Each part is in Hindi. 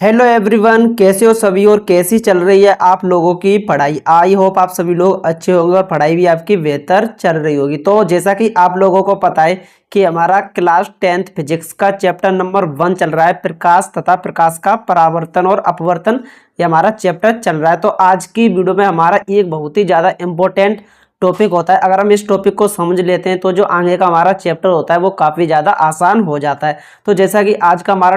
हेलो एवरीवन, कैसे हो सभी और कैसी चल रही है आप लोगों की पढ़ाई। आई होप आप सभी लोग अच्छे होंगे और पढ़ाई भी आपकी बेहतर चल रही होगी। तो जैसा कि आप लोगों को पता है कि हमारा क्लास 10th फिजिक्स का चैप्टर नंबर 1 चल रहा है, प्रकाश तथा प्रकाश का परावर्तन और अपवर्तन। ये हमारा चैप्टर चल रहा है। तो आज की वीडियो में हमारा एक बहुत ही ज़्यादा इम्पोर्टेंट टॉपिक होता है। अगर हम इस टॉपिक को समझ लेते हैं तो जो आगे का हमारा चैप्टर होता है वो काफ़ी ज़्यादा आसान हो जाता है। तो जैसा कि आज का हमारा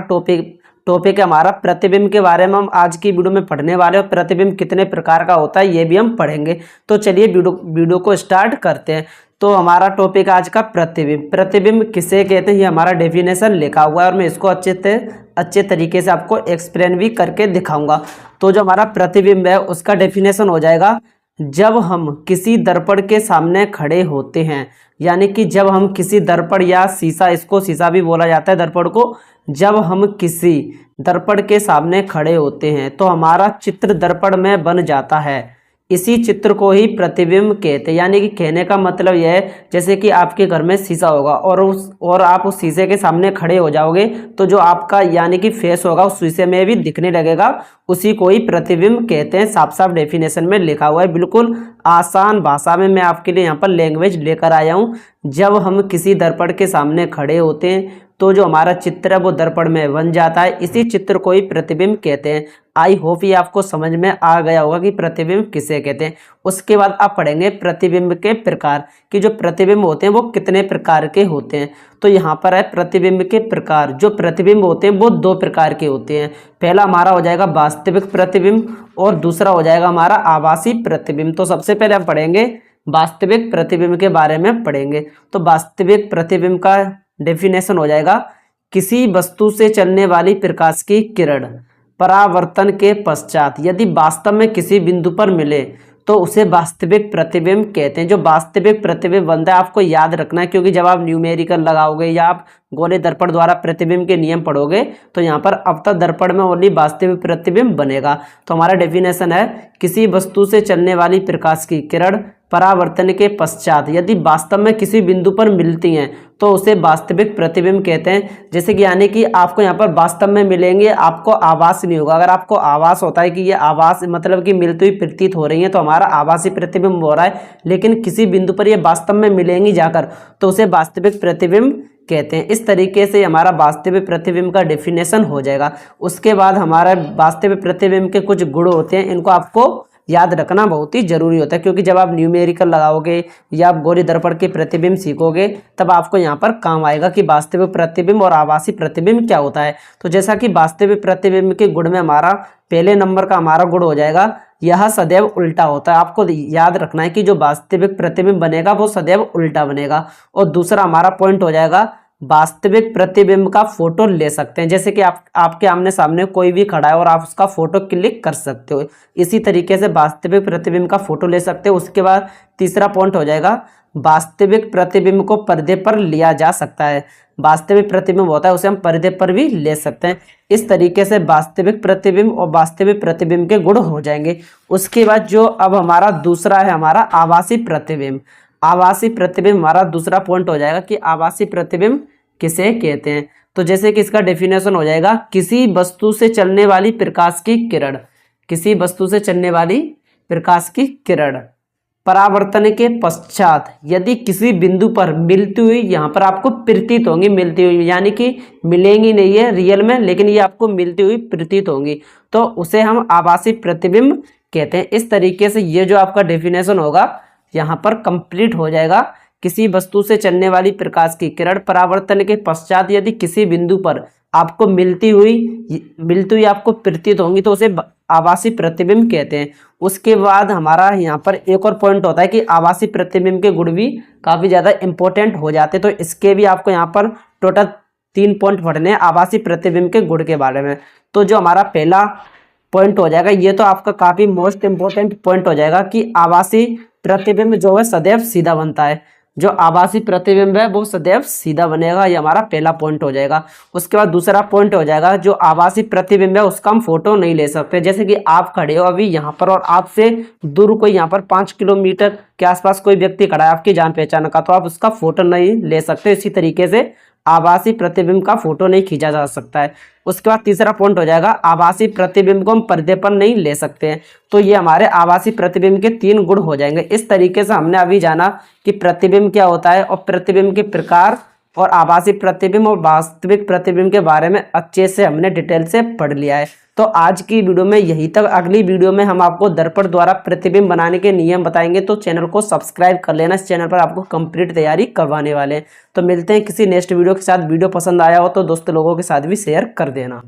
टॉपिक है हमारा प्रतिबिंब के बारे में, हम आज की वीडियो में पढ़ने वाले हैं। प्रतिबिंब कितने प्रकार का होता है ये भी हम पढ़ेंगे। तो चलिए वीडियो को स्टार्ट करते हैं। तो हमारा टॉपिक आज का प्रतिबिंब। प्रतिबिंब किसे कहते हैं ये हमारा डेफिनेशन लिखा हुआ है और मैं इसको अच्छे तरीके से आपको एक्सप्लेन भी करके दिखाऊंगा। तो जो हमारा प्रतिबिंब है उसका डेफिनेशन हो जाएगा, जब हम किसी दर्पण के सामने खड़े होते हैं, यानी कि जब हम किसी दर्पण या शीशा, इसको शीशा भी बोला जाता है दर्पण को, जब हम किसी दर्पण के सामने खड़े होते हैं तो हमारा चित्र दर्पण में बन जाता है। इसी चित्र को ही प्रतिबिंब कहते हैं। यानी कि कहने का मतलब यह है, जैसे कि आपके घर में शीशा होगा और आप उस शीशे के सामने खड़े हो जाओगे तो जो आपका यानी कि फेस होगा उस शीशे में भी दिखने लगेगा, उसी को ही प्रतिबिंब कहते हैं। साफ साफ डेफिनेशन में लिखा हुआ है, बिल्कुल आसान भाषा में मैं आपके लिए यहाँ पर लैंग्वेज लेकर आया हूँ। जब हम किसी दर्पण के सामने खड़े होते हैं तो जो हमारा चित्र है वो दर्पण में बन जाता है, इसी चित्र को ही प्रतिबिंब कहते हैं। आई होप ये आपको समझ में आ गया होगा कि प्रतिबिंब किसे कहते हैं। उसके बाद आप पढ़ेंगे प्रतिबिंब के प्रकार, कि जो प्रतिबिंब होते हैं वो कितने प्रकार के होते हैं। तो यहाँ पर है प्रतिबिंब के प्रकार। जो प्रतिबिंब होते हैं वो दो प्रकार के होते हैं। पहला हमारा हो जाएगा वास्तविक प्रतिबिंब और दूसरा हो जाएगा हमारा आभासी प्रतिबिंब। तो सबसे पहले हम पढ़ेंगे वास्तविक प्रतिबिंब के बारे में पढ़ेंगे। तो वास्तविक प्रतिबिंब का डेफिनेशन हो जाएगा, किसी वस्तु से चलने वाली प्रकाश की किरण परावर्तन के पश्चात यदि वास्तव में किसी बिंदु पर मिले तो उसे वास्तविक प्रतिबिंब कहते हैं। जो वास्तविक प्रतिबिंब बनता है आपको याद रखना है, क्योंकि जब आप न्यूमेरिकल लगाओगे या आप गोले दर्पण द्वारा प्रतिबिंब के नियम पढ़ोगे तो यहाँ पर अवतल दर्पण में ओनली वास्तविक प्रतिबिंब बनेगा। तो हमारा डेफिनेशन है, किसी वस्तु से चलने वाली प्रकाश की किरण परावर्तन के पश्चात यदि वास्तव में किसी बिंदु पर मिलती हैं तो उसे वास्तविक प्रतिबिंब कहते हैं। जैसे कि यानी कि आपको यहाँ पर वास्तव में मिलेंगे, आपको आभास नहीं होगा। अगर आपको आभास होता है कि ये आभास मतलब कि मिलती हुई प्रतीत हो रही है तो हमारा आभासी प्रतिबिंब हो रहा है, लेकिन किसी बिंदु पर ये वास्तव में मिलेंगी जाकर तो उसे वास्तविक प्रतिबिंब कहते हैं। इस तरीके से हमारा वास्तविक प्रतिबिंब का डेफिनेशन हो जाएगा। उसके बाद हमारा वास्तविक प्रतिबिंब के कुछ गुण होते हैं, इनको आपको याद रखना बहुत ही जरूरी होता है, क्योंकि जब आप न्यूमेरिकल लगाओगे या आप गोली दर्पण के प्रतिबिंब सीखोगे तब आपको यहाँ पर काम आएगा कि वास्तविक प्रतिबिंब और आभासी प्रतिबिंब क्या होता है। तो जैसा कि वास्तविक प्रतिबिंब के गुण में हमारा पहले नंबर का हमारा गुण हो जाएगा, यह सदैव उल्टा होता है। आपको याद रखना है कि जो वास्तविक प्रतिबिंब बनेगा वो सदैव उल्टा बनेगा। और दूसरा हमारा पॉइंट हो जाएगा, वास्तविक प्रतिबिंब का फोटो ले सकते हैं। जैसे कि आपके आमने सामने कोई भी खड़ा है और आप उसका फोटो क्लिक कर सकते हो, इसी तरीके से वास्तविक प्रतिबिंब का फोटो ले सकते हो। उसके बाद तीसरा पॉइंट हो जाएगा, वास्तविक प्रतिबिंब को पर्दे पर लिया जा सकता है। वास्तविक प्रतिबिंब होता है उसे हम पर्दे पर भी ले सकते हैं। इस तरीके से वास्तविक प्रतिबिंब और वास्तविक प्रतिबिंब के गुण हो जाएंगे। उसके बाद जो अब हमारा दूसरा है हमारा आभासी प्रतिबिंब। आभासी प्रतिबिंब हमारा दूसरा पॉइंट हो जाएगा कि आभासी प्रतिबिंब किसे कहते हैं। तो जैसे कि इसका डेफिनेशन हो जाएगा, किसी वस्तु से चलने वाली प्रकाश की किरण, किसी वस्तु से चलने वाली प्रकाश की किरण परावर्तन के पश्चात यदि किसी बिंदु पर मिलती हुई, यहाँ पर आपको प्रतीत होंगी, मिलती हुई यानी कि मिलेंगी नहीं है रियल में, लेकिन ये आपको मिलती हुई प्रतीत होंगी, तो उसे हम आभासी प्रतिबिंब कहते हैं। इस तरीके से ये जो आपका डेफिनेशन होगा यहाँ पर कंप्लीट हो जाएगा। किसी वस्तु से चलने वाली प्रकाश की किरण परावर्तन के पश्चात यदि किसी बिंदु पर आपको मिलती हुई आपको प्रतीत होंगी तो उसे आभासी प्रतिबिंब कहते हैं। उसके बाद हमारा यहाँ पर एक और पॉइंट होता है कि आभासी प्रतिबिंब के गुण भी काफ़ी ज़्यादा इंपॉर्टेंट हो जाते हैं। तो इसके भी आपको यहाँ पर टोटल 3 पॉइंट पढ़ने हैं आभासी प्रतिबिंब के गुण के बारे में। तो जो हमारा पहला पॉइंट हो जाएगा, ये तो आपका काफ़ी मोस्ट इंपॉर्टेंट पॉइंट हो जाएगा कि आभासी प्रतिबिंब जो है सदैव सीधा बनता है। जो आभासी प्रतिबिंब है वो सदैव सीधा बनेगा, ये हमारा पहला पॉइंट हो जाएगा। उसके बाद दूसरा पॉइंट हो जाएगा, जो आभासी प्रतिबिंब है उसका हम फोटो नहीं ले सकते। जैसे कि आप खड़े हो अभी यहाँ पर और आपसे दूर कोई यहाँ पर 5 किलोमीटर के आसपास कोई व्यक्ति खड़ा है आपकी जान पहचान का, तो आप उसका फोटो नहीं ले सकते। इसी तरीके से आभासी प्रतिबिंब का फोटो नहीं खींचा जा सकता है। उसके बाद तीसरा पॉइंट हो जाएगा आभासी प्रतिबिंब को हम पर्दे पर नहीं ले सकते हैं। तो ये हमारे आभासी प्रतिबिंब के 3 गुण हो जाएंगे। इस तरीके से हमने अभी जाना कि प्रतिबिंब क्या होता है और प्रतिबिंब के प्रकार और आभासी प्रतिबिंब और वास्तविक प्रतिबिंब के बारे में अच्छे से हमने डिटेल से पढ़ लिया है। तो आज की वीडियो में यही तक। अगली वीडियो में हम आपको दर्पण द्वारा प्रतिबिंब बनाने के नियम बताएंगे, तो चैनल को सब्सक्राइब कर लेना। इस चैनल पर आपको कंप्लीट तैयारी करवाने वाले हैं। तो मिलते हैं किसी नेक्स्ट वीडियो के साथ। वीडियो पसंद आया हो तो दोस्तों लोगों के साथ भी शेयर कर देना।